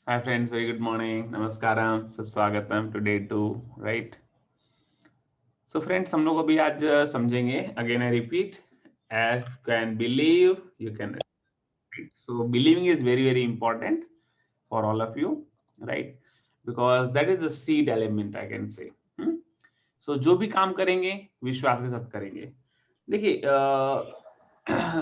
Hi friends, very good morning. Namaskaram, Suswagatam to day 2, right? So friends, हम लोग अभी आज समझेंगे. Again I repeat, if you can believe, you can right? So believing is very important for all of you, right? Because that is the seed element I can say. So जो भी काम करेंगे विश्वास के साथ करेंगे. देखिए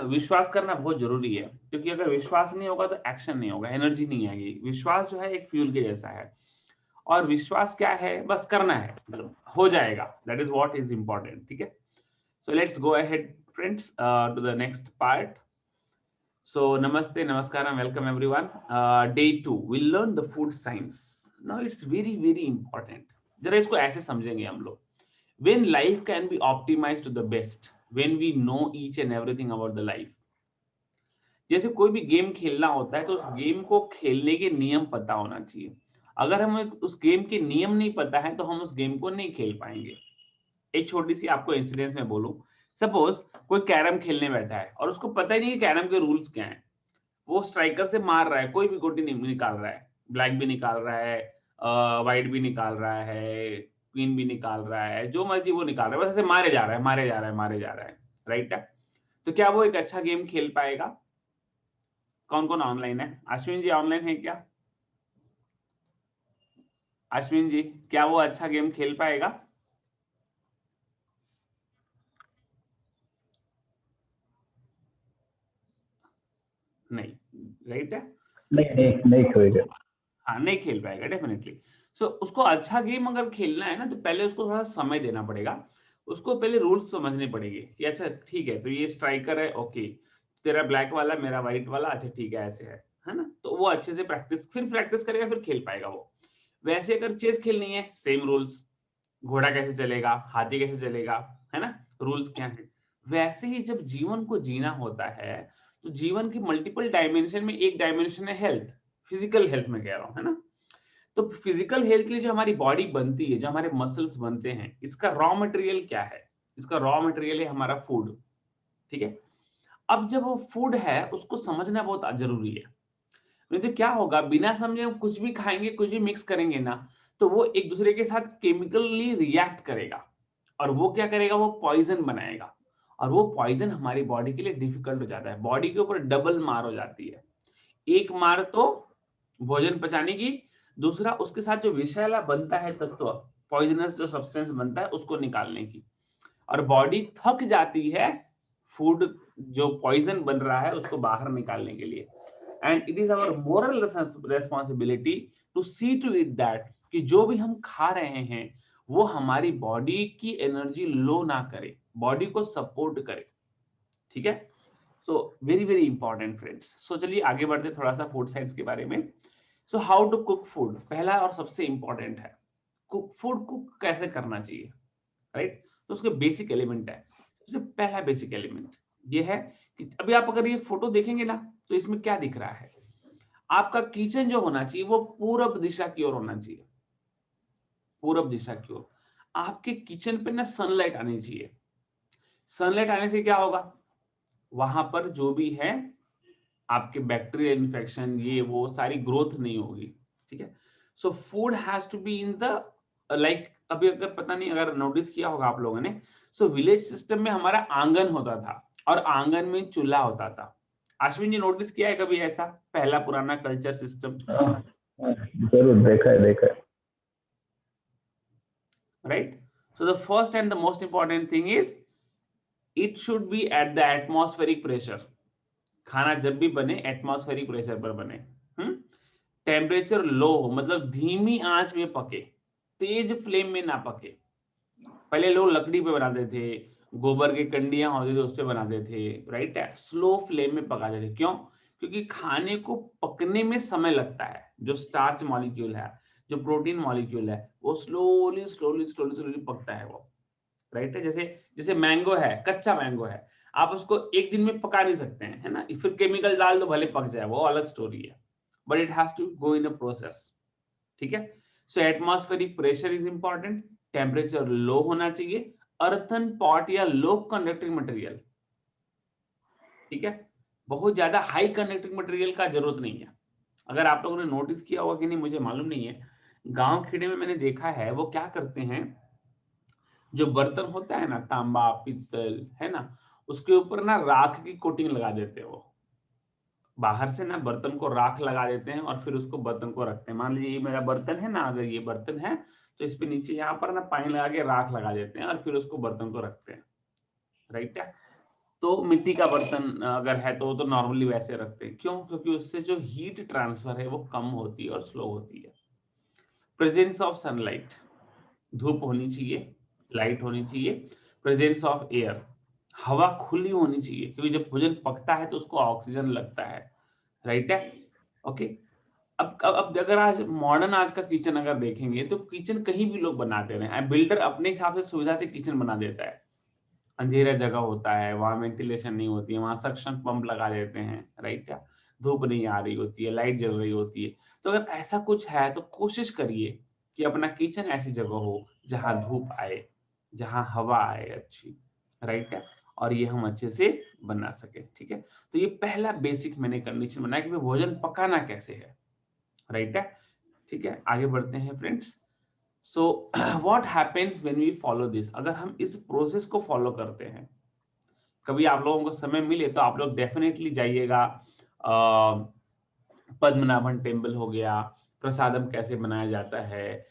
विश्वास करना बहुत जरूरी है क्योंकि अगर विश्वास नहीं होगा तो एक्शन नहीं होगा, एनर्जी नहीं आएगी. विश्वास जो है एक फ्यूल के जैसा है और विश्वास क्या है, बस करना है, मतलब हो जाएगा. That is what is important. ठीक है. So let's go ahead friends to the next part. So नमस्ते, नमस्कार, welcome everyone. Day 2 will learn the food science. Now it's very important. जरा इसको ऐसे समझेंगे हम लोग. when life can be optimized to the best, when we know each and everything about the life. जैसे कोई भी गेम खेलना होता है तो उस गेम को खेलने के नियम पता होना चाहिए. अगर हमें उस गेम के नियम नहीं पता है तो हम उस गेम को नहीं खेल पाएंगे. एक छोटी सी आपको इंसिडेंस में बोलूं. सपोज कोई कैरम खेलने बैठा है और उसको पता ही नहीं कि कैरम के रूल्स क्या हैं. वो स्ट्राइकर से मार रहा है, कोई भी गोटी नहीं निकाल रहा है, ब्लैक भी निकाल रहा है, व्हाइट भी निकाल रहा है, क्वीन भी निकाल रहा है, जो मर्जी वो निकाल रहा है, बस ऐसे मारे जा रहा है, मारे जा रहा है, मारे जा रहा है. राइट है. तो क्या वो एक अच्छा गेम खेल पाएगा? कौन कौन ऑनलाइन है? अश्विन जी ऑनलाइन है क्या? अश्विन जी, क्या वो अच्छा गेम खेल पाएगा? नहीं. राइट है. नहीं खोएगा। हाँ, नहीं खेल पाएगा डेफिनेटली. सो उसको अच्छा गेम अगर खेलना है ना तो पहले उसको थोड़ा समय देना पड़ेगा. उसको पहले रूल्स समझने पड़ेंगे कि अच्छा ठीक है, तो ये स्ट्राइकर है, ओके, तेरा ब्लैक वाला, मेरा व्हाइट वाला, अच्छा ठीक है, ऐसे है ना. तो वो अच्छे से प्रैक्टिस करेगा, फिर खेल पाएगा वो. वैसे अगर चेस खेलनी है, सेम रूल्स. घोड़ा कैसे चलेगा, हाथी कैसे चलेगा, है ना, रूल्स क्या है. वैसे ही जब जीवन को जीना होता है तो जीवन की मल्टीपल डायमेंशन में एक डायमेंशन है हेल्थ. फिजिकल हेल्थ में कह रहा हूं, है ना. तो फिजिकल हेल्थ के लिए जो हमारी बॉडी बनती है, जो हमारे मसल्स बनते हैं, इसका रॉ मटेरियल क्या है? इसका रॉ मटेरियल है हमारा फूड. ठीक है. अब जब वो फूड है उसको समझना बहुत जरूरी है. नहीं तो क्या होगा, बिना समझे हम कुछ भी खाएंगे, कुछ भी मिक्स करेंगे ना, तो वो एक दूसरे के साथ केमिकली रिएक्ट करेगा और वो क्या करेगा, वो पॉइजन बनाएगा. और वो पॉइजन हमारी बॉडी के लिए डिफिकल्ट हो जाता है, बॉडी के ऊपर डबल मार हो जाती है. एक मार तो भोजन पचाने की, दूसरा उसके साथ जो विषैला बनता है तत्व, पॉइजनस जो सब्सटेंस बनता है उसको निकालने की. और बॉडी थक जाती है फूड, जो पॉइजन बन रहा है उसको बाहर निकालने के लिए. And it is our moral responsibility to see to it that कि जो भी हम खा रहे हैं वो हमारी बॉडी की एनर्जी लो ना करे, बॉडी को सपोर्ट करे. ठीक है. So very important friends. So चलिए आगे बढ़ते थोड़ा सा फूड साइंस के बारे में. So how to cook food, पहला और सबसे इंपॉर्टेंट है. फूड कुक कैसे करना चाहिए, राइट. तो उसके बेसिक एलिमेंट है. सबसे पहला बेसिक एलिमेंट ये है कि अभी आप अगर ये फोटो देखेंगे ना तो इसमें क्या दिख रहा है, आपका किचन जो होना चाहिए वो पूरब दिशा की ओर होना चाहिए. पूरब दिशा की ओर आपके किचन पे ना सनलाइट आनी चाहिए. सनलाइट आने से क्या होगा, वहां पर जो भी है आपके बैक्टीरियल इन्फेक्शन, ये वो सारी ग्रोथ नहीं होगी. ठीक है. So food has to be in the like, अभी अगर पता नहीं अगर नोटिस किया होगा आप लोगों ने, सो विलेज सिस्टम में हमारा आंगन होता था और आंगन में चूल्हा होता था. अश्विन जी नोटिस किया है कभी ऐसा पहला पुराना कल्चर सिस्टम? जरूर देखा है। Right. So the first and the most important thing is it should be at the atmospheric pressure. खाना जब भी बने एटमॉस्फेरिक प्रेशर पर बने. टेम्परेचर लो हो, मतलब धीमी आंच में पके, तेज फ्लेम में ना पके. पहले लोग लकड़ी पे बनाते थे, गोबर के कंडियां होती थी उस पे बनाते थे, राइट है. स्लो फ्लेम में पकाते थे. क्यों? क्योंकि खाने को पकने में समय लगता है. जो स्टार्च मॉलिक्यूल है, जो प्रोटीन मॉलिक्यूल है, वो स्लोली स्लोली स्लोली स्लोली पकता है वो, राइट है. जैसे जैसे मैंगो है, कच्चा मैंगो है, आप उसको एक दिन में पका नहीं सकते हैं, है ना. फिर केमिकल डाल दो भले पक जाए, वो अलग स्टोरी है, but it has to go in a process. ठीक है. So atmospheric pressure is important. Temperature low होना चाहिए. अर्थन पॉट या लो कंडक्टिंग मटेरियल. ठीक है. बहुत ज्यादा हाई कंडक्टिंग मटेरियल का जरूरत नहीं है. अगर आप लोगों ने नोटिस किया होगा कि नहीं मुझे मालूम नहीं है, गांव खेड़े में मैंने देखा है वो क्या करते हैं, जो बर्तन होता है ना तांबा पित्तल है ना, उसके ऊपर ना राख की कोटिंग लगा देते हैं वो, बाहर से ना बर्तन को राख लगा देते हैं और फिर उसको बर्तन को रखते हैं। मान लीजिए ये मेरा बर्तन है ना, अगर ये बर्तन है तो इस पे नीचे यहाँ पर ना पानी लगा के राख लगा देते हैं और फिर उसको बर्तन को रखते हैं, राइट है। तो मिट्टी का बर्तन अगर है तो नॉर्मली वैसे रखते हैं, क्यों? क्योंकि उससे जो हीट ट्रांसफर है वो कम होती है और स्लो होती है। प्रेजेंस ऑफ सनलाइट, धूप होनी चाहिए, लाइट होनी चाहिए। प्रेजेंस ऑफ एयर, हवा खुली होनी चाहिए, क्योंकि जब भोजन पकता है तो उसको ऑक्सीजन लगता है, राइट है। ओके। अब अगर आज मॉडर्न आज का किचन अगर देखेंगे तो किचन कहीं भी लोग बना दे रहे हैं, बिल्डर अपने हिसाब से सुविधा से किचन बना देता है। अंधेरा जगह होता है, वहां वेंटिलेशन नहीं होती है, वहां सक्शन पंप लगा देते हैं, राइट है। धूप नहीं आ रही होती है, लाइट जल रही होती है। तो अगर ऐसा कुछ है तो कोशिश करिए कि अपना किचन ऐसी जगह हो जहां धूप आए, जहां हवा आए अच्छी, राइट है, और ये हम अच्छे से बना सके, ठीक है। तो ये पहला बेसिक मैंने कंडीशन बनाया कि भोजन पकाना कैसे है, राइट है। ठीक है, आगे बढ़ते हैं friends. So what happens when we follow this, अगर हम इस प्रोसेस को फॉलो करते हैं, कभी आप लोगों को समय मिले तो आप लोग डेफिनेटली जाइएगा। पद्मनाभन टेम्पल हो गया, प्रसादम कैसे बनाया जाता है,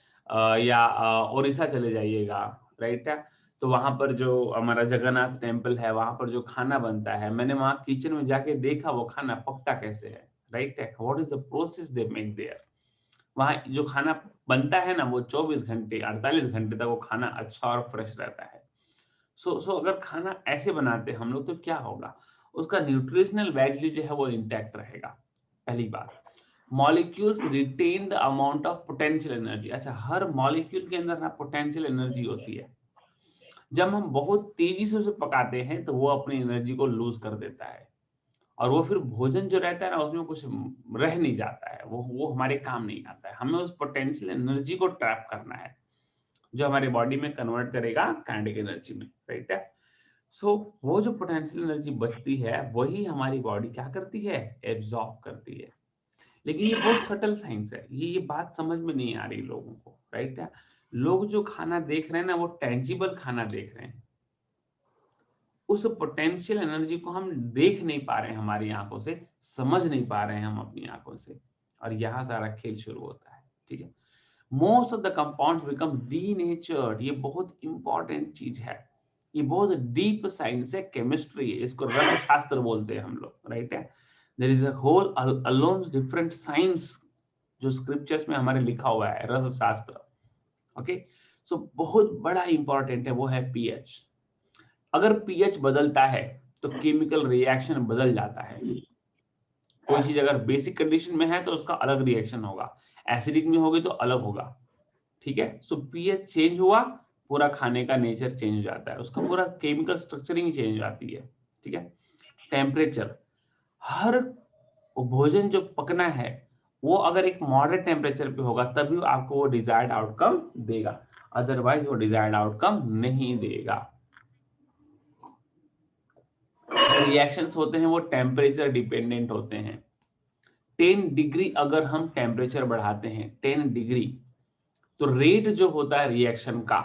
या उड़ीसा चले जाइएगा, राइट है। तो वहां पर जो हमारा जगन्नाथ टेम्पल है, वहां पर जो खाना बनता है, मैंने वहां किचन में जाके देखा वो खाना पकता कैसे है, राइट है। What is the process they make their, वहां जो खाना बनता है ना वो 24 घंटे 48 घंटे तक वो खाना अच्छा और फ्रेश रहता है। सो अगर खाना ऐसे बनाते हैं हम लोग तो क्या होगा, उसका न्यूट्रिशनल वैल्यू जो है वो इंटैक्ट रहेगा। पहली बात, molecules retain the amount of potential energy. अच्छा, हर मॉलिक्यूल के अंदर ना पोटेंशियल एनर्जी होती है। जब हम बहुत तेजी से उसे पकाते हैं तो वो अपनी एनर्जी को लूज कर देता है, और वो फिर भोजन जो रहता है ना उसमें कुछ रह नहीं जाता है, वो हमारे काम नहीं आता है। हमें उस पोटेंशियल एनर्जी को ट्रैप करना है, जो हमारे बॉडी में कन्वर्ट करेगा काइनेटिक एनर्जी में, राइट है। सो वो जो पोटेंशियल एनर्जी बचती है वही हमारी बॉडी क्या करती है, एब्जॉर्ब करती है। लेकिन ये बहुत सटल साइंस है, ये बात समझ में नहीं आ रही लोगों को, राइट है। लोग जो खाना देख रहे हैं ना वो टेंजिबल खाना देख रहे हैं, उस पोटेंशियल एनर्जी को हम देख नहीं पा रहे हैं हमारी आंखों से, समझ नहीं पा रहे हैं हम अपनी आंखों से, और यहाँ सारा खेल शुरू होता है, ठीक है। Most of the compounds become denatured, ये बहुत इंपॉर्टेंट चीज है, ये बहुत डीप साइंस है, केमिस्ट्री है, इसको रस शास्त्र बोलते हैं हम लोग, राइट है। There is a whole alone different science जो स्क्रिप्चर्स में हमारे लिखा हुआ है, रस शास्त्र, ओके। सो बहुत बड़ा इंपॉर्टेंट है, वो है पीएच। अगर पीएच बदलता है तो केमिकल रिएक्शन बदल जाता है। कोई चीज अगर बेसिक कंडीशन में है तो उसका अलग रिएक्शन होगा, एसिडिक में होगी तो अलग होगा, ठीक है। सो पीएच चेंज हुआ, पूरा खाने का नेचर चेंज हो जाता है, उसका पूरा केमिकल स्ट्रक्चरिंग चेंज हो जाती है, ठीक है। टेम्परेचर, हर भोजन जो पकना है वो अगर एक मॉडरेट टेम्परेचर पे होगा तभी आपको वो डिजायर्ड आउटकम देगा, अदरवाइज वो डिजायर्ड आउटकम नहीं देगा। रिएक्शंस होते हैं वो टेम्परेचर डिपेंडेंट होते हैं। 10 डिग्री अगर हम टेम्परेचर बढ़ाते हैं 10 डिग्री, तो रेट जो होता है रिएक्शन का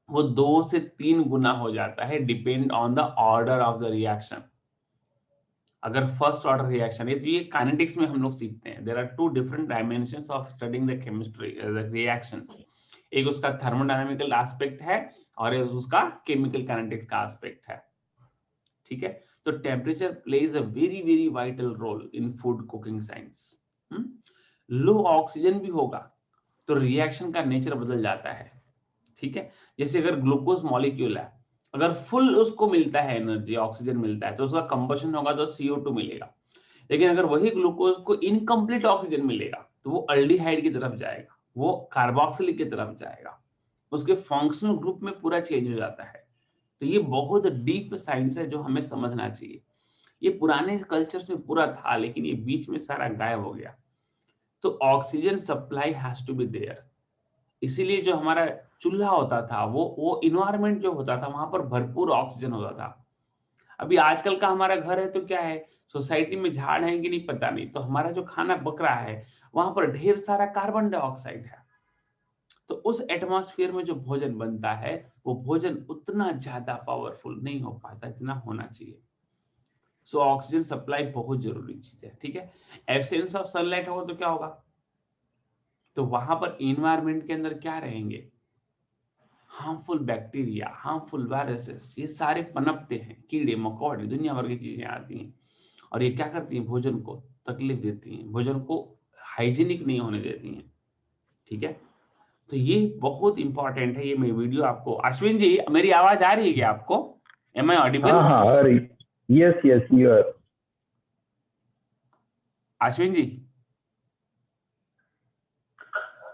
वो 2 से 3 गुना हो जाता है, depend on the order of the reaction. अगर फर्स्ट ऑर्डर रिएक्शन है तो ये काइनेटिक्स में हम लोग सीखते हैं, there are two different dimensions of studying the chemistry reactions. एक उसका थर्मोडायनामिकल एस्पेक्ट है और एक उसका केमिकल काइनेटिक्स का एस्पेक्ट है, ठीक है। तो temperature plays a very very vital role in food cooking science. Low oxygen भी होगा तो रिएक्शन का नेचर बदल जाता है, ठीक है। जैसे अगर ग्लूकोज मॉलिक्यूल है, अगर फुल उसको मिलता है एनर्जी, ऑक्सीजन मिलता है तो उसका कंबशन होगा तो CO2 मिलेगा। लेकिन अगर वही ग्लूकोज को इनकम्प्लीट ऑक्सीजन मिलेगा तो वो अल्डिहाइड की तरफ जाएगा, वो कार्बोक्सिलिक की तरफ जाएगा, उसके फंक्शनल ग्रुप में पूरा चेंज हो जाता है। तो ये बहुत डीप साइंस है जो हमें समझना चाहिए। ये पुराने कल्चर्स में पूरा था लेकिन ये बीच में सारा गायब हो गया। तो oxygen supply has to be there, इसीलिए जो हमारा चूल्हा होता था वो इन्वायरमेंट जो होता था वहां पर भरपूर ऑक्सीजन होता था। अभी आजकल का हमारा घर है तो क्या है, सोसाइटी में झाड़ है कि नहीं पता नहीं, तो हमारा जो खाना पक रहा है वहां पर ढेर सारा कार्बन डाइऑक्साइड है। तो उस एटमॉस्फेयर में जो भोजन बनता है वो भोजन उतना ज्यादा पावरफुल नहीं हो पाता जितना होना चाहिए। सो ऑक्सीजन सप्लाई बहुत जरूरी चीज है, ठीक है। एब्सेंस ऑफ सनलाइट होगा तो क्या होगा, तो वहां पर इन्वायरमेंट के अंदर क्या रहेंगे, हार्मफुल बैक्टीरिया, हार्मफुल वायरसेस, ये सारे पनपते हैं, कीड़े मकोड़े दुनिया भर की चीजें आती हैं और ये क्या करती हैं, भोजन को तकलीफ देती हैं, भोजन को हाइजीनिक नहीं होने देती हैं, ठीक है। तो ये बहुत इंपॉर्टेंट है। ये मैं वीडियो आपको, अश्विन जी मेरी आवाज आ रही है क्या आपको, एम आई ऑडिबल? हाँ हाँ आ रही। Yes yes you are. Ashwin ji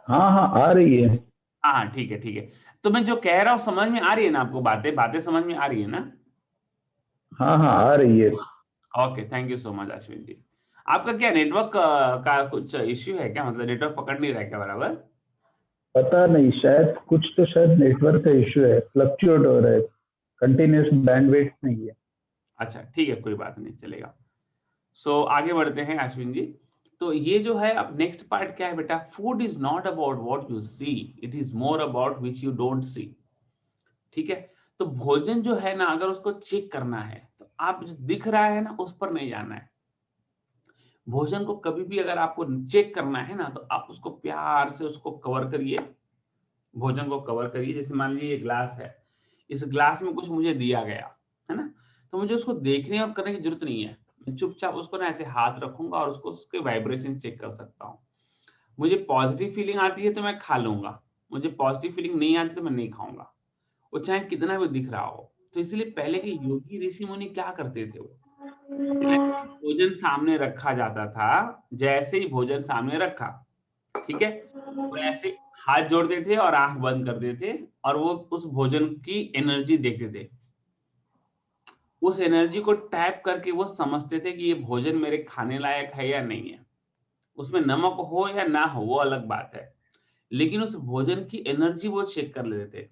हाँ हाँ आ रही है। हाँ हाँ ठीक है ठीक है। तो मैं जो कह रहा हूँ समझ में आ रही है ना आपको, बातें बातें समझ में आ रही है ना? हाँ हाँ आ रही है। Okay, thank you so much Ashwin ji. आपका क्या नेटवर्क का कुछ इश्यू है क्या, मतलब नेटवर्क पकड़ नहीं रहा है क्या बराबर? पता नहीं, शायद कुछ तो शायद नेटवर्क का इशू है, फ्लक्चुएट हो रहा है, कंटिन्यूस बैंडविड्थ नहीं है। अच्छा ठीक है, कोई बात नहीं, चलेगा। सो आगे बढ़ते हैं अश्विन जी। तो ये जो है अब नेक्स्ट पार्ट क्या है बेटा, food is not about what you see, it is more about which you don't see, ठीक है। तो भोजन जो है ना, अगर उसको चेक करना है तो आप जो दिख रहा है ना उस पर नहीं जाना है। भोजन को कभी भी अगर आपको चेक करना है ना, तो आप उसको प्यार से उसको कवर करिए, भोजन को कवर करिए। जैसे मान लीजिए ये ग्लास है, इस ग्लास में कुछ मुझे दिया गया है ना, तो मुझे उसको देखने और करने की जरूरत नहीं है। मैं चुपचाप उसको ना ऐसे हाथ रखूंगा और उसको उसके वाइब्रेशन चेक कर सकता हूँ। मुझे पॉजिटिव फीलिंग आती है तो मैं खा लूंगा, मुझे पॉजिटिव फीलिंग नहीं आती तो मैं नहीं खाऊंगा, वो चाहे कितना भी दिख रहा हो। तो इसलिए पहले के योगी ऋषि मुनि क्या करते थे, वो जैसे ही भोजन सामने रखा जाता था, जैसे ही भोजन सामने रखा, ठीक है, वो ऐसे हाथ जोड़ते थे और आंख बंद करते थे और वो उस भोजन की एनर्जी देखते थे। उस एनर्जी को टैप करके वो समझते थे कि ये भोजन मेरे खाने लायक है या नहीं है। उसमें नमक हो या ना हो वो अलग बात है, लेकिन उस भोजन की एनर्जी वो चेक कर लेते थे।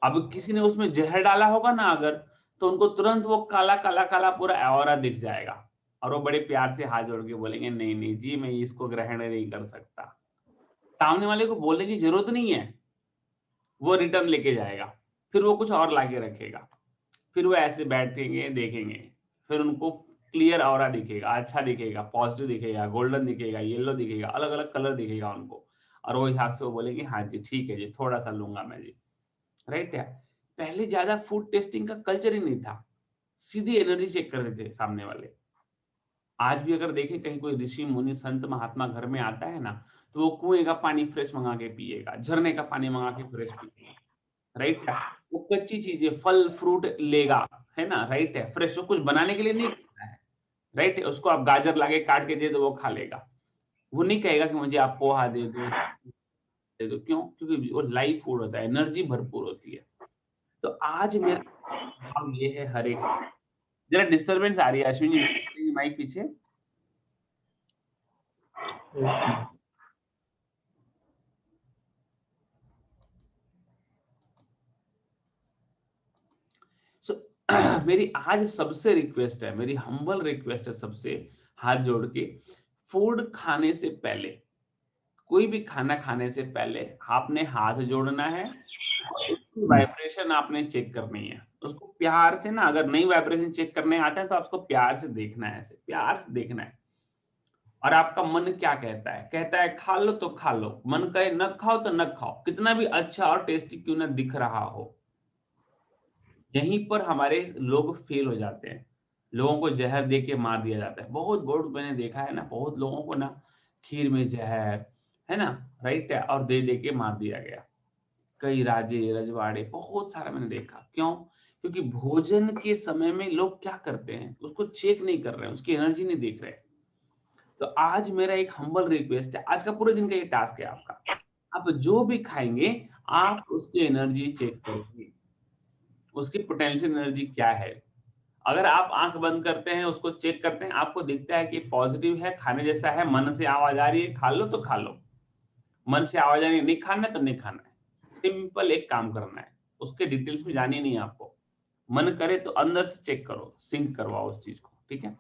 अब किसी ने उसमें जहर डाला होगा ना अगर, तो उनको तुरंत वो काला काला काला पूरा ऑरा दिख जाएगा और वो बड़े प्यार से हाथ जोड़ के बोलेंगे नहीं नहीं जी मैं इसको ग्रहण नहीं कर सकता। सामने वाले को बोलने की जरूरत नहीं है, वो रिटर्न लेके जाएगा, फिर वो कुछ और लाके रखेगा, फिर वो ऐसे बैठेंगे देखेंगे, फिर उनको क्लियर ऑरा दिखेगा, अच्छा दिखेगा, पॉजिटिव दिखेगा, गोल्डन दिखेगा, येलो दिखेगा, अलग अलग कलर दिखेगा उनको, और वो हिसाब से वो बोलेंगे हाँ जी ठीक है जी थोड़ा सा लूंगा मैं जी, राइट है। पहले ज्यादा फूड टेस्टिंग का कल्चर ही नहीं था, सीधी एनर्जी चेक करते थे सामने वाले। आज भी अगर देखें कहीं कोई ऋषि मुनि संत महात्मा घर में आता है ना, तो वो कुएं का पानी फ्रेश मंगा के पिएगा, झरने का पानी मंगा के फ्रेश पिएगा, राइट है। वो कच्ची चीजें फल फ्रूट लेगा, है ना, राइट है, फ्रेश, वो कुछ बनाने के लिए नहीं करता है, राइट है। उसको आप गाजर लाके काट के दे दो वो खा लेगा, वो नहीं कहेगा कि मुझे आप पोहा दे दो, क्यों? क्योंकि वो लाइव फूड होता है, एनर्जी भरपूर होती है। तो आज मेरा भाव ये है हर एक, जरा डिस्टरबेंस आ रही है अश्विनी माइक पीछे। सो मेरी आज सबसे रिक्वेस्ट है, मेरी हम्बल रिक्वेस्ट है सबसे, हाथ जोड़ के, फूड खाने से पहले, कोई भी खाना खाने से पहले आपने हाथ जोड़ना है और उसकी वाइब्रेशन आपने चेक करनी है। उसको प्यार से ना, अगर नई वाइब्रेशन चेक करने आता है तो आपको प्यार से देखना है, ऐसे प्यार से देखना है। और आपका मन क्या कहता है, कहता है खा लो तो खा लो, मन कहे न खाओ तो न खाओ, कितना भी अच्छा और टेस्टी क्यों ना दिख रहा हो। यहीं पर हमारे लोग फेल हो जाते हैं, लोगों को जहर दे के मार दिया जाता है। बहुत बहुत मैंने देखा है ना, बहुत लोगों को ना खीर में जहर, है ना, राइट है, और दे दे के मार दिया गया। कई राजे रजवाड़े बहुत सारा मैंने देखा, क्यों? क्योंकि भोजन के समय में लोग क्या करते हैं, उसको चेक नहीं कर रहे हैं, उसकी एनर्जी नहीं देख रहे। तो आज मेरा एक हम्बल रिक्वेस्ट है, आज का पूरे दिन का ये टास्क है आपका, आप जो भी खाएंगे आप उसकी एनर्जी चेक करिए, उसकी पोटेंशियल एनर्जी क्या है। अगर आप आंख बंद करते हैं उसको चेक करते हैं, आपको दिखता है कि पॉजिटिव है, खाने जैसा है, मन से आवाज आ रही है खा लो तो खा लो, मन से आवाज आ रही है नहीं खाना है तो नहीं खाना है। सिंपल एक काम करना है, उसके डिटेल्स में जानी नहीं है आपको, मन करे तो अंदर से चेक करो, सिंक करवाओ उस चीज को, ठीक है।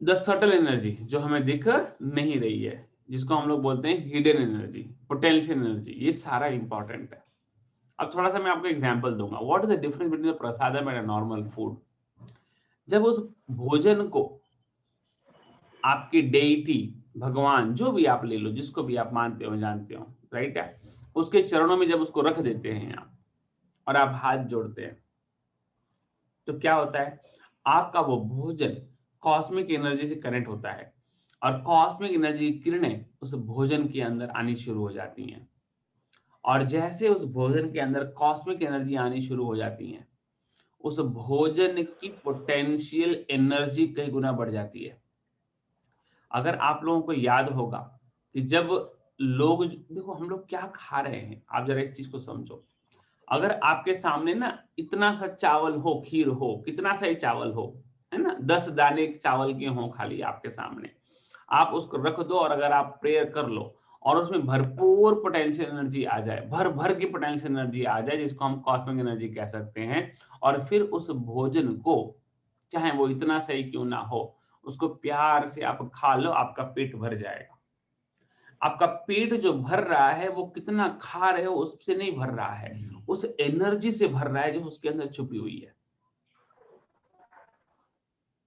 द सटल एनर्जी जो हमें दिख नहीं रही है, जिसको हम लोग बोलते हैं हिडन एनर्जी, पोटेंशियल एनर्जी, ये सारा इंपॉर्टेंट है। अब थोड़ा सा मैं आपको एग्जांपल दूंगा। What is the difference between the prasadam and a normal food? जब उस भोजन को आपकी डेइटी, भगवान, जो भी आप ले लो, जिसको भी आप मानते हो जानते हो, राइट है, उसके चरणों में जब उसको रख देते हैं आप और आप हाथ जोड़ते हैं, तो क्या होता है? आपका वो भोजन कॉस्मिक एनर्जी से कनेक्ट होता है और कॉस्मिक एनर्जी की किरणें उस भोजन के अंदर आनी शुरू हो जाती हैं। और जैसे उस भोजन के अंदर कॉस्मिक एनर्जी आनी शुरू हो जाती है, उस भोजन की पोटेंशियल एनर्जी कई गुना बढ़ जाती है। अगर आप लोगों को याद होगा कि जब लोग, देखो हम लोग क्या खा रहे हैं, आप जरा इस चीज को समझो। अगर आपके सामने ना इतना सा चावल हो, खीर हो, कितना सा ही चावल हो, है ना, 10 दाने चावल के हो खाली आपके सामने, आप उसको रख दो और अगर आप प्रेयर कर लो और उसमें भरपूर पोटेंशियल एनर्जी आ जाए, भर भर की पोटेंशियल एनर्जी आ जाए, जिसको हम कॉस्मिक एनर्जी कह सकते हैं, और फिर उस भोजन को, चाहे वो इतना सही क्यों ना हो, उसको प्यार से आप खा लो, आपका पेट भर जाएगा। आपका पेट जो भर रहा है वो कितना खा रहे हो उससे नहीं भर रहा है, उस एनर्जी से भर रहा है जो उसके अंदर छुपी हुई है।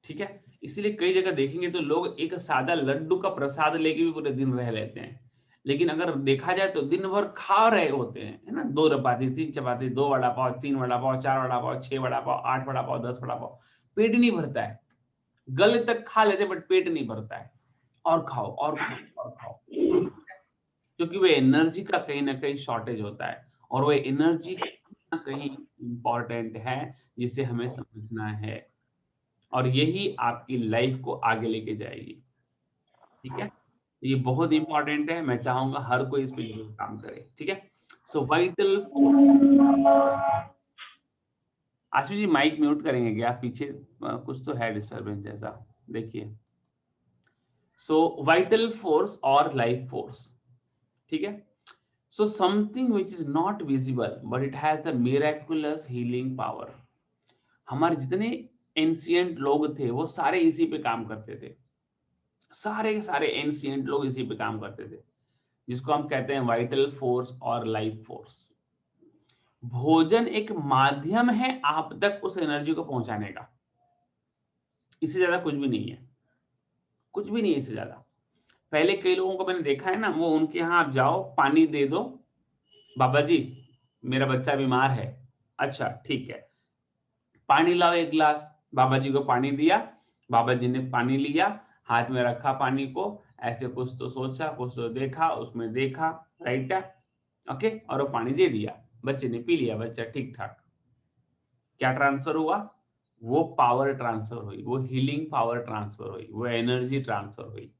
ठीक है, इसलिए कई जगह देखेंगे तो लोग एक सादा लड्डू का प्रसाद लेके भी पूरे दिन रह लेते हैं, लेकिन अगर देखा जाए तो दिन भर खा रहे होते हैं, है ना, 2 चपाती, 3 चपाती, 2 वड़ा पाव, 3 वड़ा पाव, 4 वड़ा पाव, 6 वड़ा पाव, 8 वड़ा पाव, 10 वड़ा पाव, पेट नहीं भरता है। गले तक खा लेते बट पेट नहीं भरता है। और खाओ और खाओ और खाओ, क्योंकि वो एनर्जी का कहीं ना कहीं शॉर्टेज होता है और वो एनर्जी कहीं ना कहीं इंपॉर्टेंट है, जिसे हमें समझना है और यही आपकी लाइफ को आगे लेके जाएगी। ठीक है, ये बहुत इंपॉर्टेंट है, मैं चाहूंगा हर कोई इस पे जरूर काम करे। ठीक है, सो vital force. Ashish ji mic mute करेंगे क्या? पीछे कुछ तो है डिस्टरबेंस जैसा, देखिए। सो वाइटल फोर्स और लाइफ फोर्स, ठीक है। So something which is not visible but it has the miraculous healing power. हमारे जितने एंशियंट लोग थे वो सारे इसी पे काम करते थे, सारे के सारे एंशियंट लोग इसी पे काम करते थे, जिसको हम कहते हैं वाइटल फोर्स और लाइफ फोर्स। भोजन एक माध्यम है आप तक उस एनर्जी को पहुंचाने का, इससे ज्यादा कुछ भी नहीं है, कुछ भी नहीं है इससे ज्यादा। पहले कई लोगों को मैंने देखा है ना, वो उनके यहाँ आप जाओ, पानी दे दो, बाबा जी मेरा बच्चा बीमार है, अच्छा ठीक है, पानी लाओ 1 गिलास, बाबा जी को पानी दिया, बाबा जी ने पानी लिया, हाथ में रखा पानी को, ऐसे कुछ तो सोचा, कुछ तो देखा, उसमें देखा, राइट है, ओके, और वो पानी दे दिया, बच्चे ने पी लिया, बच्चा ठीक ठाक। क्या ट्रांसफर हुआ? वो पावर ट्रांसफर हुई, वो हीलिंग पावर ट्रांसफर हुई, वो एनर्जी ट्रांसफर हुई।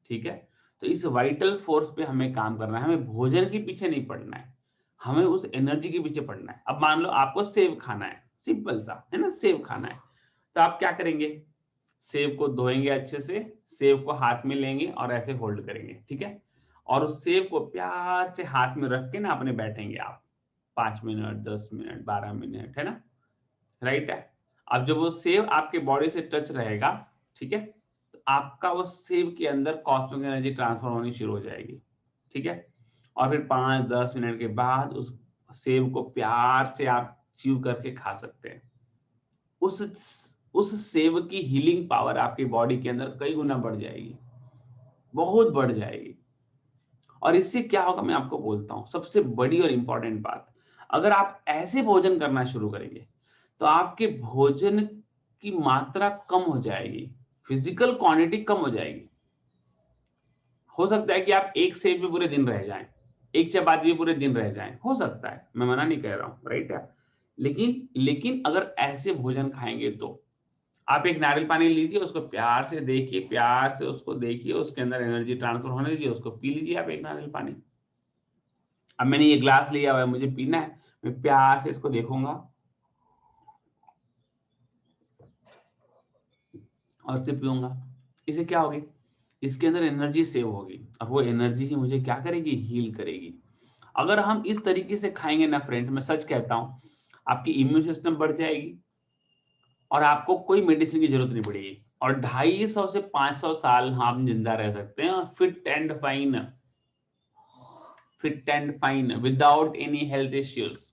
ठीक है, तो इस वाइटल फोर्स पे हमें काम करना है, हमें भोजन के पीछे नहीं पड़ना है, हमें उस एनर्जी के पीछे पड़ना है। अब मान लो आपको सेब खाना है, सिंपल सा है ना, सेब खाना है, तो आप क्या करेंगे? सेब को धोएंगे अच्छे से, सेब को हाथ में लेंगे और ऐसे होल्ड करेंगे, ठीक है, और उस सेब को प्यार से हाथ में रख के ना अपने बैठेंगे आप 5 मिनट, 10 मिनट, 12 मिनट, है ना, राइट है। अब जब वो सेब आपके बॉडी से टच रहेगा, ठीक है, तो आपका वो सेब के अंदर कॉस्मिक एनर्जी ट्रांसफर होनी शुरू हो जाएगी। ठीक है, और फिर 5-10 मिनट के बाद उस सेब को प्यार से आप च्यू करके खा सकते हैं। उस सेब की हीलिंग पावर आपकी बॉडी के अंदर कई गुना बढ़ जाएगी, बहुत बढ़ जाएगी। और इससे क्या होगा मैं आपको बोलता हूं, सबसे बड़ी और इंपॉर्टेंट बात, अगर आप ऐसे भोजन करना शुरू करेंगे तो आपके भोजन की मात्रा कम हो जाएगी, फिजिकल क्वांटिटी कम हो जाएगी। हो सकता है कि आप एक सेब पे पूरे दिन रह जाएं, एक चपाती पे पूरे दिन रह जाएं, हो सकता है, मैं मना नहीं कह रहा हूं, राइट है। लेकिन अगर ऐसे भोजन खाएंगे तो आप एक नारियल पानी लीजिए, उसको प्यार से देखिए, प्यार से उसको देखिए, उसके अंदर एनर्जी ट्रांसफर होने दीजिए, उसको पी लीजिए आप एक नारियल पानी। अब मैंने ये ग्लास लिया हुआ है, मुझे पीना है, मैं प्यार से इसको देखूंगा और इससे पीऊंगा। इससे क्या होगी? इसके अंदर एनर्जी सेव होगी और वो एनर्जी ही मुझे क्या करेगी? हील करेगी। अगर हम इस तरीके से खाएंगे ना फ्रेंड्स, मैं सच कहता हूं, आपकी इम्यून सिस्टम बढ़ जाएगी और आपको कोई मेडिसिन की जरूरत नहीं पड़ेगी। और 250 से 500 साल हम जिंदा रह सकते हैं, fit and fine without any health issues.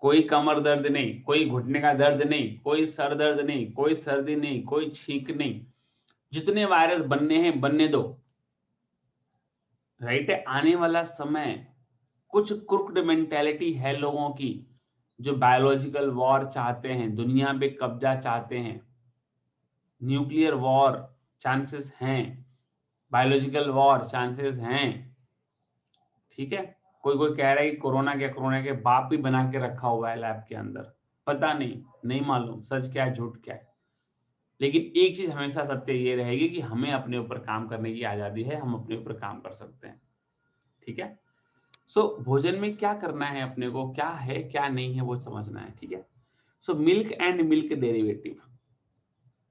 कोई कमर दर्द नहीं, कोई घुटने का दर्द नहीं, कोई सर दर्द नहीं, कोई सर्दी नहीं, कोई छींक नहीं। जितने वायरस बनने हैं बनने दो, राइट है। आने वाला समय, कुछ क्रुक्ड मेंटेलिटी है लोगों की जो बायोलॉजिकल वॉर चाहते हैं, दुनिया पे कब्जा चाहते हैं, न्यूक्लियर वॉर चांसेस हैं, बायोलॉजिकल वॉर चांसेस हैं, ठीक है। कोई कोई कह रहा है कि कोरोना के बाप भी बना के रखा हुआ है लैब के अंदर, पता नहीं मालूम सच क्या है झूठ क्या है। लेकिन एक चीज हमेशा सत्य ये रहेगी कि हमें अपने ऊपर काम करने की आजादी है, हम अपने ऊपर काम कर सकते हैं, ठीक है। सो भोजन में क्या करना है अपने को, क्या है क्या नहीं है वो समझना है, ठीक है। So milk and milk derivative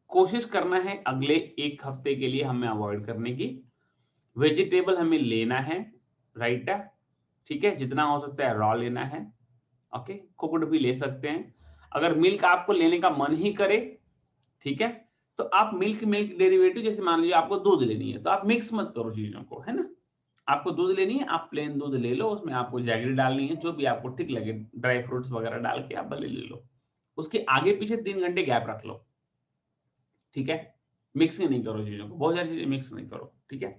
कोशिश करना है अगले एक हफ्ते के लिए हमें अवॉइड करने की। वेजिटेबल हमें लेना है, राइट है, ठीक है, जितना हो सकता है रॉ लेना है, ओके, कुक्ड भी ले सकते हैं। अगर मिल्क आपको लेने का मन ही करे, ठीक है, तो आप मिल्क डेरिवेटिव, जैसे मान लीजिए आपको दूध लेनी है तो आप मिक्स मत करो चीजों को, है ना। आपको दूध लेनी है, आप प्लेन दूध ले लो, उसमें आपको जैगरी डालनी है, जो भी आपको ठीक लगे, ड्राई फ्रूट्स वगैरह डाल के आप भले ले लो, उसके आगे पीछे 3 घंटे गैप रख लो, ठीक है। मिक्स ही नहीं करो चीजों को, बहुत सारी चीजें मिक्स नहीं करो, ठीक है।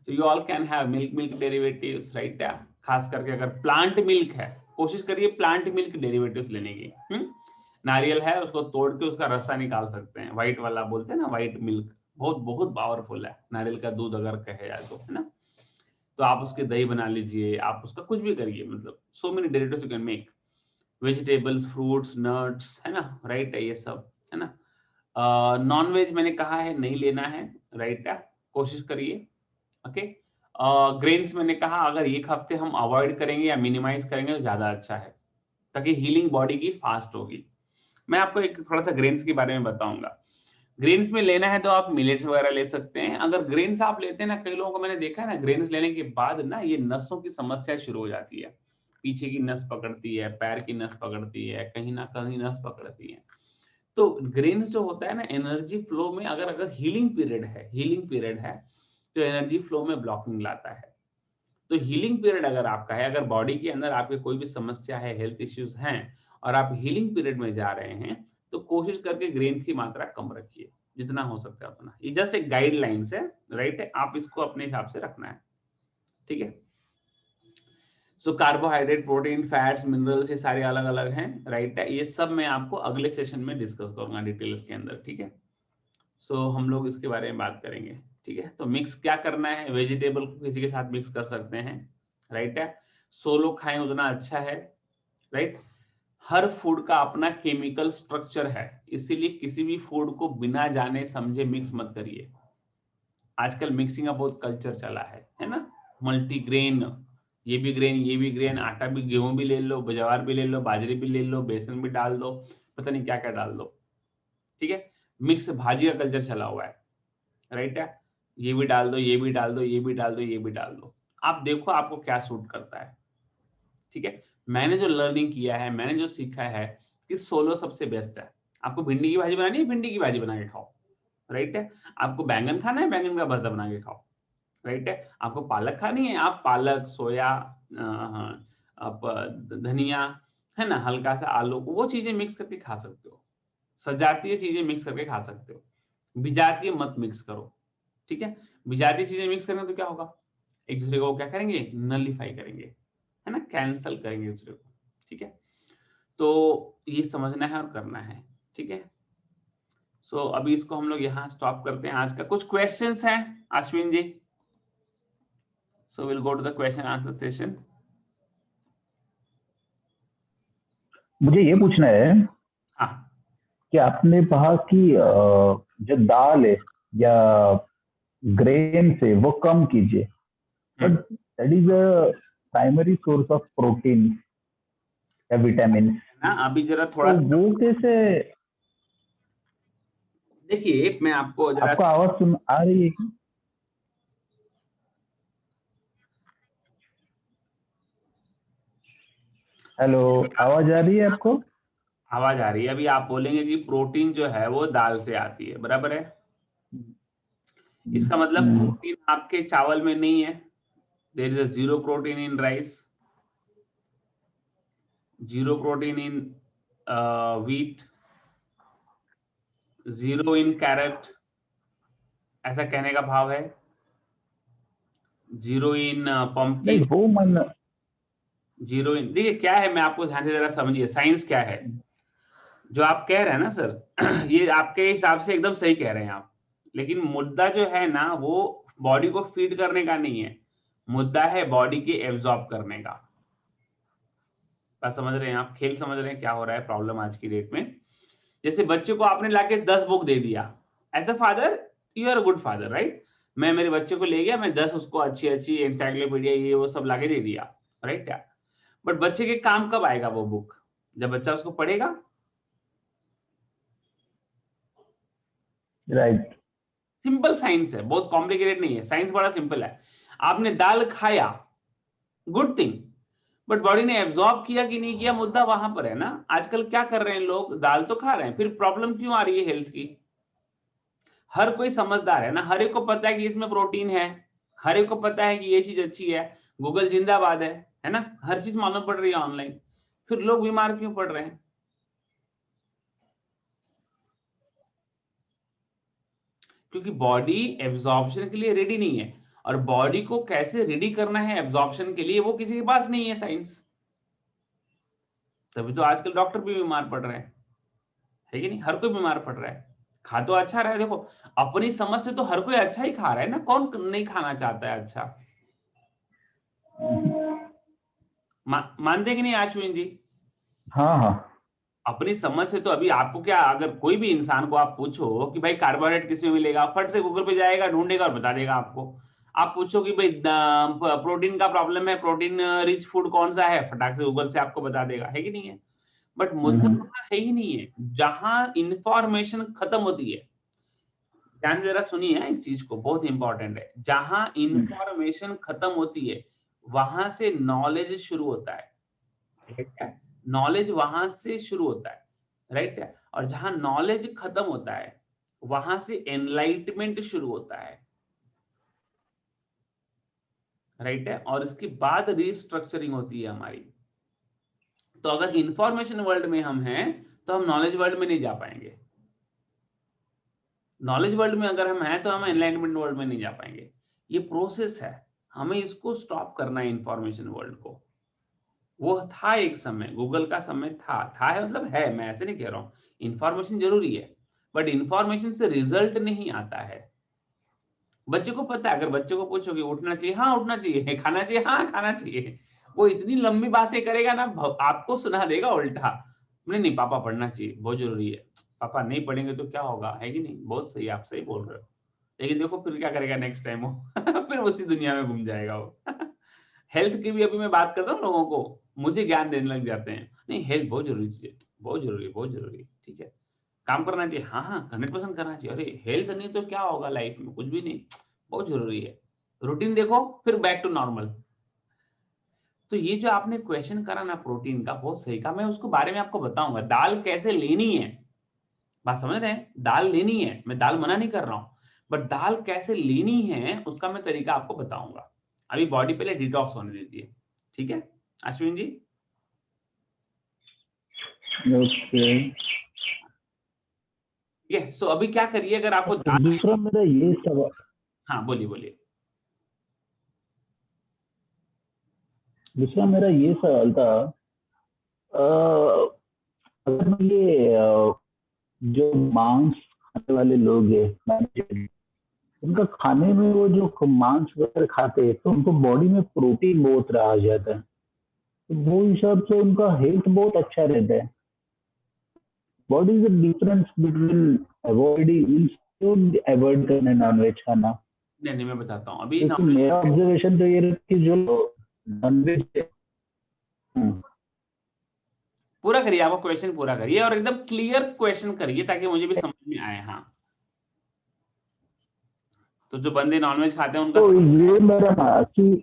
So you all can have milk derivatives, right? खास करके अगर प्लांट मिल्क है, कोशिश करिए प्लांट मिल्क डेरिवेटिव्स लेने की। नारियल है, उसको तोड़ के उसका रस्सा निकाल सकते हैं, व्हाइट वाला बोलते हैं ना, व्हाइट मिल्क, बहुत बहुत पावरफुल है नारियल का दूध अगर कहे जाए तो, है ना। तो आप उसके दही बना लीजिए, आप उसका कुछ भी करिए, मतलब so many derivatives you can make. Vegetables, fruits, nuts, है ना, राइट है, ये सब, है ना। नॉन वेज मैंने कहा है नहीं लेना है, राइट है, कोशिश करिए, ओके। ग्रेन्स मैंने कहा अगर एक हफ्ते हम अवॉइड करेंगे या मिनिमाइज करेंगे तो ज्यादा अच्छा है, ताकि हीलिंग बॉडी की फास्ट होगी। मैं आपको एक थोड़ा सा ग्रेन्स के बारे में बताऊंगा। ग्रेन्स में लेना है तो आप मिलेट्स वगैरह ले सकते हैं। अगर ग्रेन्स आप लेते हैं ना, कई लोगों को मैंने देखा है ना, ग्रेन्स लेने के बाद ना ये नसों की समस्या शुरू हो जाती है, पीछे की नस पकड़ती है, पैर की नस पकड़ती है, कहीं ना कहीं नस पकड़ती है। तो ग्रेन्स जो होता है ना, एनर्जी फ्लो में, अगर अगर हीलिंग पीरियड है तो एनर्जी फ्लो में ब्लॉकिंग लाता है। तो हीलिंग पीरियड अगर आपका है, अगर बॉडी के अंदर आपके कोई भी समस्या है, हेल्थ इश्यूज हैं और आप हीलिंग पीरियड में जा रहे हैं, तो कोशिश करके ग्रेन की मात्रा कम रखिए, जितना हो सकता है उतना। ये जस्ट एक गाइडलाइंस है, राइट है, आप इसको अपने हिसाब से रखना है, ठीक है। So carbohydrate, protein, fats, minerals, ये सारे अलग अलग हैं, राइट है। ये सब मैं आपको अगले सेशन में डिस्कस करूंगा डिटेल्स के अंदर, ठीक है। सो हम लोग इसके बारे में बात करेंगे, ठीक है। तो मिक्स क्या करना है, वेजिटेबल को किसी के साथ मिक्स कर सकते हैं, राइट है। सोलो खाएं उतना अच्छा है, राइट। हर फूड का अपना केमिकल स्ट्रक्चर है, इसीलिए किसी भी फूड को बिना जाने समझे मिक्स मत करिए। आजकल मिक्सिंग का बहुत कल्चर चला है ना। मल्टीग्रेन, ये भी ग्रेन ये भी ग्रेन, आटा भी, गेहूं भी ले लो, ज्वार भी ले लो, बाजरी भी ले लो, बेसन भी डाल दो, पता नहीं क्या क्या डाल दो, ठीक है। मिक्स भाजी का कल्चर चला हुआ है, राइट है। ये भी डाल दो, ये भी डाल दो, ये भी डाल दो, ये भी डाल दो, आप देखो आपको क्या सूट करता है, ठीक है। मैंने जो लर्निंग किया है, मैंने जो सीखा है कि सोलो सबसे बेस्ट है। आपको भिंडी की भाजी बनानी है, भिंडी की भाजी बना के खाओ, राइट है। आपको बैंगन खाना है, बैंगन का भरता बना के खाओ, राइट है। आपको पालक खानी है, आप पालक, सोया, आप धनिया, है ना, हल्का सा आलू, वो चीजें मिक्स करके खा सकते हो। सजातीय चीजें मिक्स करके खा सकते हो, विजातीय मत मिक्स करो, ठीक है। विजातीय चीजें मिक्स करेंगे तो क्या होगा, एक दूसरे को क्या करेंगे, नलीफाई करेंगे, है ना, कैंसल करेंगे एक दूसरे को, ठीक है। तो ये समझना है और करना है, ठीक है। सो अभी इसको हम लोग यहाँ स्टॉप करते हैं। आज का कुछ क्वेश्चंस हैं Ashwin ji, so will go to the question answer session. मुझे ये पूछना है हाँ, कि आपने कहा कि जो दाल है या ग्रेन से वो कम कीजिए, but that is a primary source of protein या विटामिन, ना अभी जरा थोड़ा तो सा वो कैसे? देखिए, मैं आपको जरा, आपको आवाज सुन आ रही है कि? हेलो, आवाज आ रही है आपको? आवाज आ रही है। अभी आप बोलेंगे कि प्रोटीन जो है वो दाल से आती है, बराबर है। इसका मतलब प्रोटीन आपके चावल में नहीं है। There is a zero protein in rice, zero protein in wheat, zero in carrot, ऐसा कहने का भाव है। जीरो इन नहीं पंपकिन, वो मन जीरो इन, देखिए क्या है, मैं आपको ध्यान से जरा समझिए साइंस क्या है। जो आप कह रहे हैं ना सर, ये आपके हिसाब से एकदम सही कह रहे हैं आप, लेकिन मुद्दा जो है ना वो बॉडी को फीड करने का नहीं है, मुद्दा है बॉडी के एब्जॉर्ब करने का। बात समझ रहे हैं आप, खेल समझ रहे हैं क्या हो रहा है प्रॉब्लम आज की डेट में। जैसे बच्चे को आपने लाके 10 बुक दे दिया, as a father you are a good father, right. मैं मेरे बच्चे को ले गया, मैं 10 उसको अच्छी अच्छी एनसाइक्लोपीडिया ये वो सब लाके दे दिया, राइट क्या। बट बच्चे के काम कब आएगा वो बुक, जब बच्चा उसको पढ़ेगा। राइट। सिंपल साइंस है, बहुत कॉम्प्लिकेटेड नहीं है, साइंस बड़ा सिंपल है। आपने दाल खाया, गुड थिंग, बट बॉडी ने एब्जॉर्ब किया कि नहीं किया, मुद्दा वहां पर है ना। आजकल क्या कर रहे हैं लोग, दाल तो खा रहे हैं, फिर प्रॉब्लम क्यों आ रही है हेल्थ की। हर कोई समझदार है ना, हर एक को पता है कि इसमें प्रोटीन है, हर एक को पता है कि ये चीज अच्छी है, गूगल जिंदाबाद है ना, हर चीज मालूम पड़ रही है ऑनलाइन, फिर लोग बीमार क्यों पड़ रहे हैं। क्योंकि बॉडी एब्जॉर्प्शन के लिए रेडी नहीं है, और बॉडी को कैसे रेडी करना है एब्जॉर्प्शन के लिए वो किसी के पास नहीं है साइंस। तभी तो आजकल डॉक्टर भी बीमार पड़ रहे हैं, है कि नहीं, हर कोई बीमार पड़ रहा है। खा तो अच्छा रहा है, देखो अपनी समझ से तो हर कोई अच्छा ही खा रहा है ना, कौन नहीं खाना चाहता है अच्छा। मानते कि नहीं अश्विन जी। हाँ हाँ। अपनी समझ से तो अभी आपको क्या, अगर कोई भी इंसान को आप पूछो कि भाई कार्बोहाइड्रेट किस में मिलेगा, फट से गूगल पे जाएगा, ढूंढेगा और बता देगा आपको। आप पूछो कि भाई प्रोटीन का प्रॉब्लम है, प्रोटीन रिच फूड कौन सा है, फटाक से गूगल से आपको बता देगा, है कि नहीं है। बट मुद्दा वहां है ही नहीं है, जहां इंफॉर्मेशन खत्म होती है। ध्यान से जरा सुनिए इस चीज को, बहुत इंपॉर्टेंट है। जहां इंफॉर्मेशन खत्म होती है वहां से नॉलेज शुरू होता है, नॉलेज वहां से शुरू होता है, राइट है। और जहां नॉलेज खत्म होता है वहां से एनलाइटमेंट शुरू होता है, राइट है। और इसके बाद रिस्ट्रक्चरिंग होती है हमारी। तो अगर इंफॉर्मेशन वर्ल्ड में हम हैं तो हम नॉलेज वर्ल्ड में नहीं जा पाएंगे, नॉलेज वर्ल्ड में अगर हम हैं तो हम एनलाइटमेंट वर्ल्ड में नहीं जा पाएंगे। ये प्रोसेस है, हमें इसको स्टॉप करना है इंफॉर्मेशन वर्ल्ड को। वो था एक समय, गूगल का समय था है मतलब है, मैं ऐसे नहीं कह रहा हूं। इंफॉर्मेशन जरूरी है, बट इंफॉर्मेशन से रिजल्ट नहीं आता है। बच्चे को पता है, अगर बच्चे को पूछो कि उठना चाहिए, हाँ उठना चाहिए, खाना चाहिए, हाँ खाना चाहिए, वो इतनी लंबी बातें करेगा ना, आपको सुना देगा उल्टा। नहीं नहीं पापा पढ़ना चाहिए, बहुत जरूरी है, पापा नहीं पढ़ेंगे तो क्या होगा, है कि नहीं। बहुत सही, आप सही बोल रहे हो, लेकिन देखो फिर क्या करेगा नेक्स्ट टाइम वो फिर उसी दुनिया में घूम जाएगा वो हेल्थ की भी अभी मैं बात करता हूँ, लोगों को मुझे ज्ञान देने लग जाते हैं, नहीं हेल्थ बहुत जरूरी चीज है, बहुत जरूरी है, बहुत जरूरी है, ठीक है, काम करना चाहिए, हाँ हाँ 100% करना चाहिए। अरे हेल्थ नहीं तो क्या होगा लाइफ में, कुछ भी नहीं, बहुत जरूरी है। रूटीन देखो फिर बैक टू नॉर्मल। तो ये जो आपने क्वेश्चन करा ना प्रोटीन का, बहुत सही कहा, मैं उसको बारे में आपको बताऊंगा, दाल कैसे लेनी है। बात समझ रहे हैं, दाल लेनी है, मैं दाल मना नहीं कर रहा हूं, बट दाल कैसे लेनी है उसका मैं तरीका आपको बताऊंगा। अभी बॉडी पहले डिटॉक्स होने दीजिए, ठीक है अश्विन जी। ओके। ठीक है, सो अभी क्या करिए, अगर आपको दाल, दूसरा मेरा ये सवाल, हाँ बोलिए बोलिए। दूसरा मेरा ये सवाल था, अगर मैं ये जो मांस खाने वाले लोग हैं, उनका खाने में वो जो मांस वगैरह खाते हैं तो उनको बॉडी में प्रोटीन बहुत रहा जाता है, तो वो हिसाब से उनका हेल्थ बहुत अच्छा रहता है। What is the difference between avoiding avoid करना नॉनवेज खाना? नहीं नहीं मैं बताता हूँ अभी क्योंकि मेरा ऑब्जर्वेशन तो ये रहता है कि जो नॉनवेज है, पूरा करिए, आपको क्वेश्चन पूरा करिए और एकदम क्लियर क्वेश्चन करिए ताकि मुझे भी समझ में आए। हाँ, तो जो बंदे नॉनवेज खाते हैं उनका, तो ये मेरा ना कि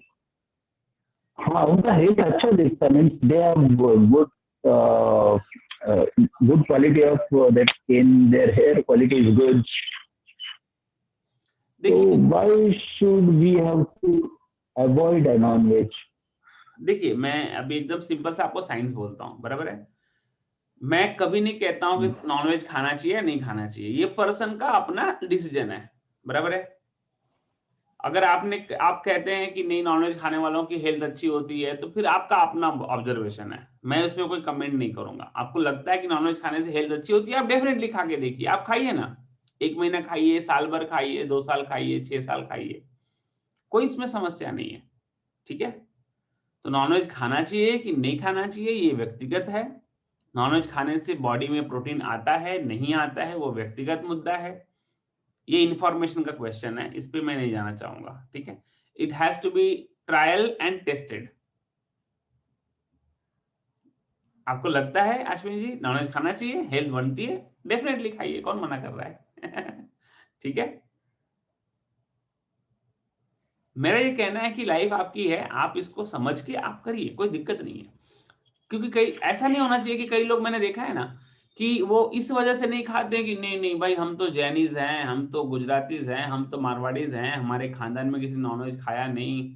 हाँ उनका हेल्थ अच्छा दिखता है, means they have good good quality of that skin, their hair quality is good. So देखिए why should we have to avoid a non-veg? देखिए मैं अभी एकदम सिंपल से आपको साइंस बोलता हूँ, बराबर है। मैं कभी नहीं कहता हूँ कि नॉनवेज खाना चाहिए या नहीं खाना चाहिए, ये पर्सन का अपना डिसीजन है, बराबर है। अगर आप कहते हैं कि नहीं नॉनवेज खाने वालों की हेल्थ अच्छी होती है, तो फिर आपका अपना ऑब्जर्वेशन है, मैं उसमें कोई कमेंट नहीं करूंगा। आपको लगता है कि नॉनवेज खाने से हेल्थ अच्छी होती है, आप डेफिनेटली खा के देखिए, आप खाइए ना, 1 महीना खाइए, साल भर खाइए, 2 साल खाइए, 6 साल खाइए, कोई इसमें समस्या नहीं है, ठीक है। तो नॉनवेज खाना चाहिए कि नहीं खाना चाहिए, ये व्यक्तिगत है। नॉनवेज खाने से बॉडी में प्रोटीन आता है, नहीं आता है, वो व्यक्तिगत मुद्दा है। ये इंफॉर्मेशन का क्वेश्चन है, इस पे मैं नहीं जाना चाहूंगा, ठीक है। It has to be trial and tested. आपको लगता है अश्विन जी नॉनवेज खाना चाहिए, हेल्थ बनती है, डेफिनेटली खाइए, कौन मना कर रहा है ठीक है। मेरा ये कहना है कि लाइफ आपकी है, आप इसको समझ के आप करिए, कोई दिक्कत नहीं है। क्योंकि कई ऐसा नहीं होना चाहिए कि कई लोग मैंने देखा है ना कि वो इस वजह से नहीं खाते कि नहीं नहीं भाई हम तो जैनीज हैं, हम तो गुजरातीज हैं, हम तो मारवाड़ीज हैं, हमारे खानदान में किसी नॉनवेज खाया नहीं,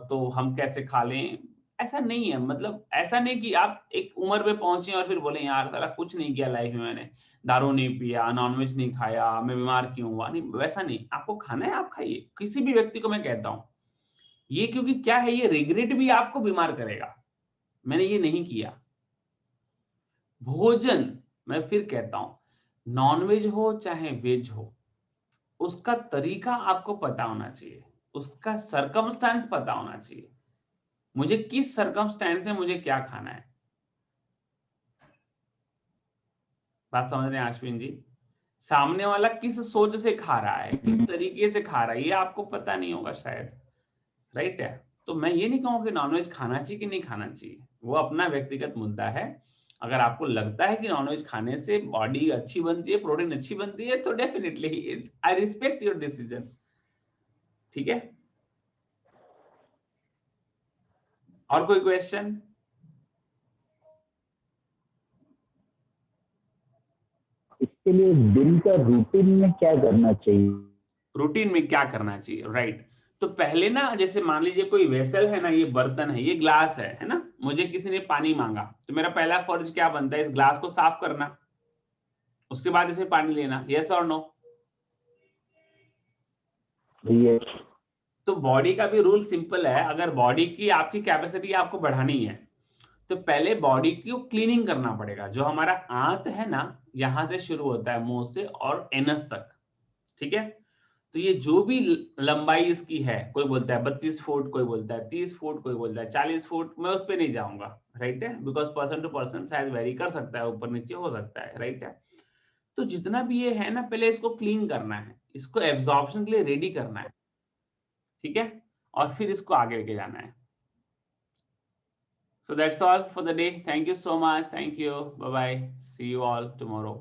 तो हम कैसे खा लें। ऐसा नहीं है, मतलब ऐसा नहीं कि आप एक उम्र पे पहुंचे और फिर बोले यार साला कुछ नहीं किया लाइफ में, मैंने दारू नहीं पिया, नॉनवेज नहीं खाया, मैं बीमार क्यों हुआ। नहीं, वैसा नहीं, आपको खाना है आप खाइए, किसी भी व्यक्ति को मैं कहता हूं ये, क्योंकि क्या है, ये रिग्रेट भी आपको बीमार करेगा, मैंने ये नहीं किया। भोजन, मैं फिर कहता हूं नॉनवेज हो चाहे वेज हो, उसका तरीका आपको पता होना चाहिए, उसका सरकमस्टेंस पता होना चाहिए, मुझे किस सरकमस्टेंस में मुझे क्या खाना है। बात समझ रहे हैं अश्विन जी? सामने वाला किस सोच से खा रहा है, किस तरीके से खा रहा है, ये आपको पता नहीं होगा शायद, राइट है। तो मैं ये नहीं कहूंगा कि नॉनवेज खाना चाहिए कि नहीं खाना चाहिए, वो अपना व्यक्तिगत मुद्दा है। अगर आपको लगता है कि नॉनवेज खाने से बॉडी अच्छी बनती है, प्रोटीन अच्छी बनती है, तो definitely I respect your decision, ठीक है। और कोई क्वेश्चन? इसके लिए दिन का रूटीन में क्या करना चाहिए? रूटीन में क्या करना चाहिए, राइट। तो पहले ना, जैसे मान लीजिए कोई वेसल है ना, ये बर्तन है, ये ग्लास है ना, मुझे किसी ने पानी मांगा, तो मेरा पहला फर्ज क्या बनता है, इस ग्लास को साफ करना, उसके बाद इसमें पानी लेना, यस और नो। ये तो बॉडी का भी रूल सिंपल है, अगर बॉडी की आपकी कैपेसिटी आपको बढ़ानी है, तो पहले बॉडी को क्लीनिंग करना पड़ेगा। जो हमारा आंत है ना, यहां से शुरू होता है, मुंह से और एनस तक, ठीक है। तो ये जो भी लंबाई इसकी है, कोई बोलता है 32 फुट, कोई बोलता है 30 फुट, कोई बोलता है 40 फुट, मैं उस पर नहीं जाऊंगा, राइट है, बिकॉज पर्सन टू पर्सन शायद वेरी कर सकता है, ऊपर नीचे हो सकता है, राइट है। तो जितना भी ये है ना, पहले इसको क्लीन करना है, इसको एब्जॉर्प्शन के लिए रेडी करना है, ठीक है, और फिर इसको आगे लेके जाना है। So that's all for the day. Thank you so much. Thank you. Bye bye. See you all tomorrow.